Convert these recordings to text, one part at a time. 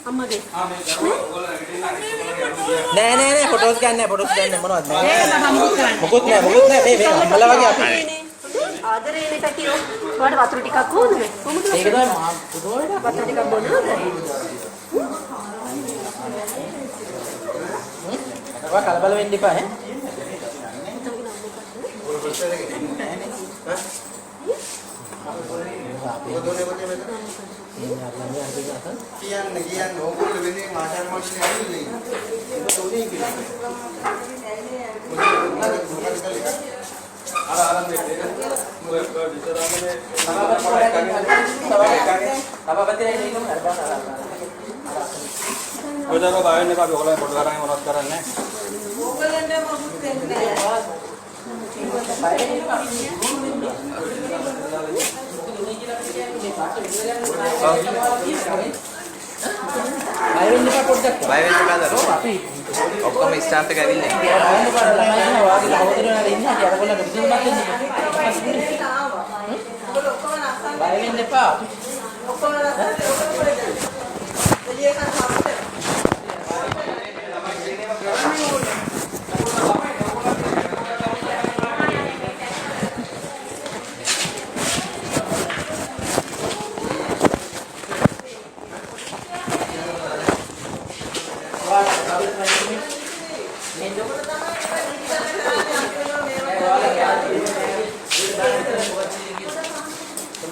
අම්මගේ. නෑ ෆොටෝස් ගන්න මොනවද නෑ. මොකුත් නෑ මේ අම්මලා වගේ අපි. ආදරේනේ කටියෝ. ඔයාලට වතුර ටිකක් ඕනද? කොහොමද? ඒක තමයි මා පුතෝට වතුර ටිකක් බොන්නද? ඔයා කලබල වෙන්න එපා ඈ. කියන්න ඕගොල්ලෝ වෙන්නේ මාටාර මාෂ්නේ ඇවිල්ලා ඉන්නේ. ඒක තෝනේ කියලා. අර මේ විතරන්නේ සභාපතිලා ඉන්නකම අර බලන්න. ඔයදර බයෙන් එක අපි ඔයගොල්ලෝ පොඩ කරන්නේ මොනවද කරන්නේ? ඕගොල්ලන්ට මොකුත් දෙන්නේ නෑ. බය වෙන්න බෑද? අපි ඔක්කොම ස්ටාෆ් එක ඇවිල්ලා ඉන්නේ. බය වෙන්න එපා.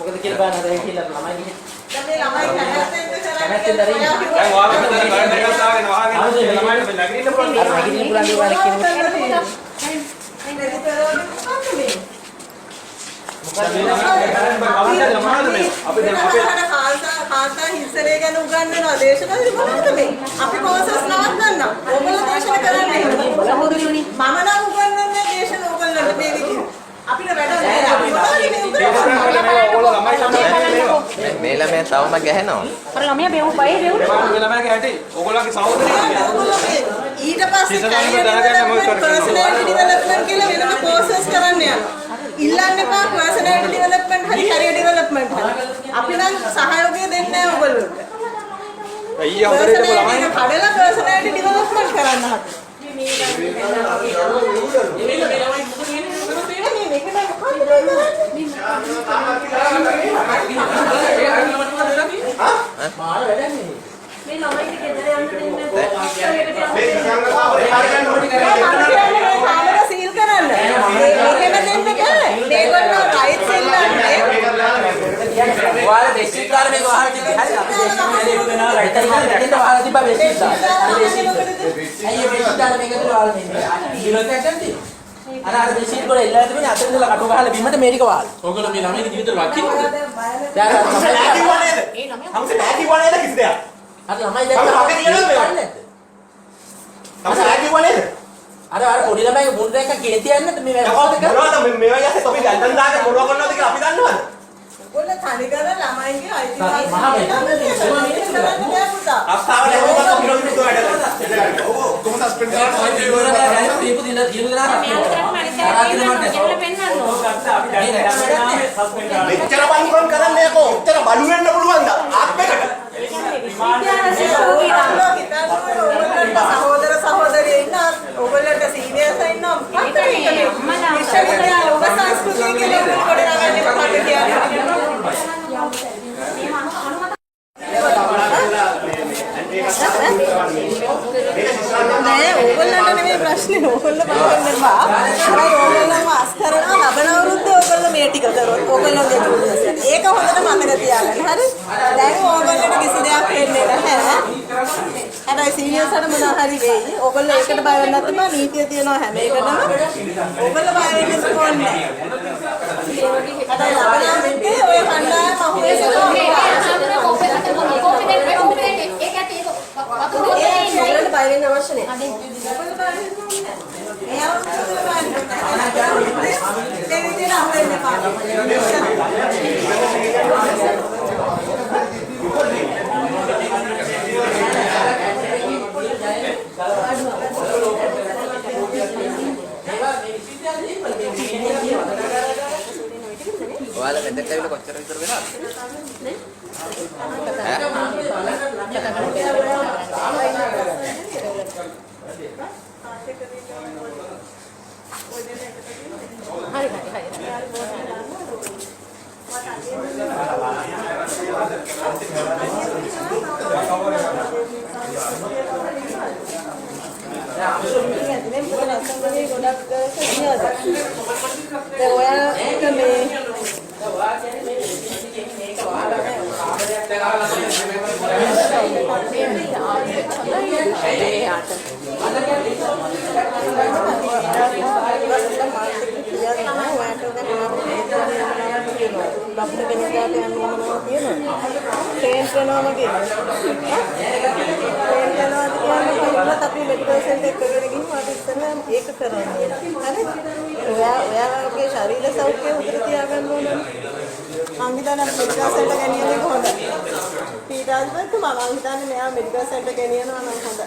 මොකද කියලා බලන්න හදලා කියලා ළමයි ගිහින් දැන් මේ ළමයි කැමැත්තෙන් දරින්න දැන් ඔයාලා මෙතන ගන්න එකක් දාගෙන වහගෙන ළමයිට නැගිටින්න පුළුවන්. අර නැගිටින්න පුළුවන් දේවල් කියනවා. කාන්තා හිංසනය ගැන උගන්වනවා දේශනා මොනවද මේ? අපි කොහොසස් නවත්තන්න. ඕගොල්ලෝ දේශනා කරන්නේ. සහෝදරියෝනි මම නම් උගන්වන්නේ දේශනා ඕගොල්ලන්ට මේ විදිහට. අපිට වැඩ නැහැ. අපි මොනවද මේ ළමයා තවම ගැහෙනවා. අර ළමයා බෙවු බය බෙවුනේ. මේ ළමයාගේ හැටි ඕගොල්ලෝගේ සහෝදරියෝ ඊට පස්සේ පර්සනැලිටි ඩෙවලොප්මන්ට් කියලා වෙනම කෝසස් කරන්න යනවා. ඉල්ලන්න එපා පර්සනැලිටි ඩෙවලොප්මන්ට් හරි කැරියර් ඩෙවලොප්මන්ට් හරි. අපි නම් සහයෝගය දෙන්නේ නැහැ ඔයගොල්ලෝට. අයියා හොඳට හිටපු ළමයි කඩලා පර්සනැලිටි ඩෙවලොප්මන්ට් කරන්න හදලා. මේ ළමයිට ගෙදර යන්න දෙන්නේ කාමර සීල් කරන්න. ඒකෙම දෙන්න බෑ. මේගොල්ලෝ රයිට්ස් ඉල්ලන්නේ. ඔයාලා දෙස්සිත් ගාන මේක වහලා තිබ්බේ. හරි අපි දෙස්සිත් දෙනවා රයිට් එකෙන් දෙන්න වහලා තිබ්බා දෙස්සිත් ගාන. දෙස්සිත්. අයියෝ දෙස්සිත් ගාන මේක තුල වහලා දෙන්නේ. ඉලෝකයක් ගන්නද? අර දෙස්සිත් වල එල්ලලා තිබුණේ අතෙන් ඉඳලා කටු ගහලා බිමට මේක වහලා. ඕගොල්ලෝ මේ ළමයිගේ ජීවිතේ වකින්නද? දැන් අර ඈ කිව්වා නේද කිසි දෙයක්? අර ළමයි දැක්ක අර පොඩි ළමයිගේ මුණ දැක්ක කේන්ති යන්නත් මේ වැඩ කරන්නේ. මොනවද මේවා යන්නේ අපි ගල්තන් දාගෙන මොනවා කරනවද කියලා අපි දන්නවද? ඔයගොල්ලෝ තනිකර ළමයින්ගේ අයිතිවාසිකම් මහා මේ අස්තාව ලැබුණා අපි රොඩු වැඩ කරලා. ඔව් කොහොම සස්පෙන්ඩ් කරනවා අපි දීපු දින දෙනා මෙච්චර බංකොන් කරන්නේ කො උත්තර බලු වෙන්න පුළුවන්ද ආත්මයකට සහෝදර සහෝදරිය ඉන්න ඔයගොල්ලන්ට සීනියර්ස් ඉන්නවා මොකක්ද මේක අම්මලා ඔබ සංස්කෘතිය කියලා පොඩි ළමයින්ට කොට කියන්නේ නෑ ඕගොල්ලන්ට නෙමෙයි ප්‍රශ්නේ ඕගොල්ලෝ බලන්න එපා. හරි ඕගොල්ලෝම අස් කරනවා ලබන අවුරුද්දේ ඕගොල්ලෝ මේ ටික කරොත් ඕගොල්ලෝගේ දුන්නස. ඒක හොඳට මතක තියාගන්න. හරි? දැන් ඕගොල්ලන්ට කිසි දෙයක් වෙන්නේ නැහැ. හැබැයි සීනියර්ස්ට මොනවා හරි වෙයි. ඕගොල්ලෝ ඒකට බය වෙන්න නැත්නම් නීතිය තියෙනවා හැම එකටම. ඕගොල්ලෝ බය වෙන්න ඕනේ නැහැ. හැබැයි ලබන අවුරුද්දේ ඔය කණ්ඩායම අහුවේ ඔයගොල්ලන්ට බය වෙන්න අවශ්‍ය නැහැ. ඔයාලා මෙතෙක් ඇවිල්ලා කොච්චර විතර වෙනවද? නේ? අපි මෙඩිකල් සෙන්ටර් එකට ගිහින් මාත් ඉස්සෙල්ලා ඒක කරන්න ඕනේ. හරි? ඔයාගේ ශරීර සෞඛ්‍යය උතර තියාගන්න ඕනේ. මං හිතන්නේ මෙඩිකල් සෙන්ටර් ගෙනියන්නේ කොහොමද? පීටර්ස්බර්ග් මම හිතන්නේ මෙයා මෙඩිකල් සෙන්ටර් ගෙනියනවා නම් හොඳයි.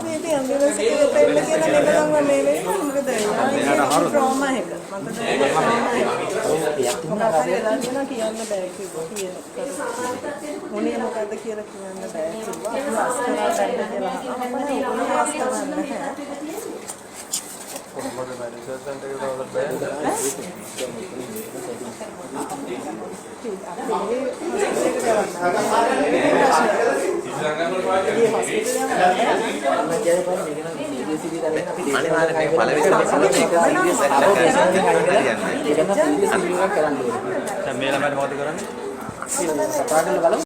මේක ඇම්බියුලන්ස් එකේ පෙන්න කියලා නෙමෙයි මම මේ වෙන්නේ මොකද ට්‍රෝමා එක මට කියන්න බෑ කිව්වා මොනේ මොකද්ද කියලා කියන්න බෑ කිව්වා අස්කරා ගන්න කියලා අපේ අස්කරා නැහැ කොහොමද මෙඩිකල් සෙන්ටර් එකට අවුලක් බෑ මේලා මට මොකද කරන්නේ?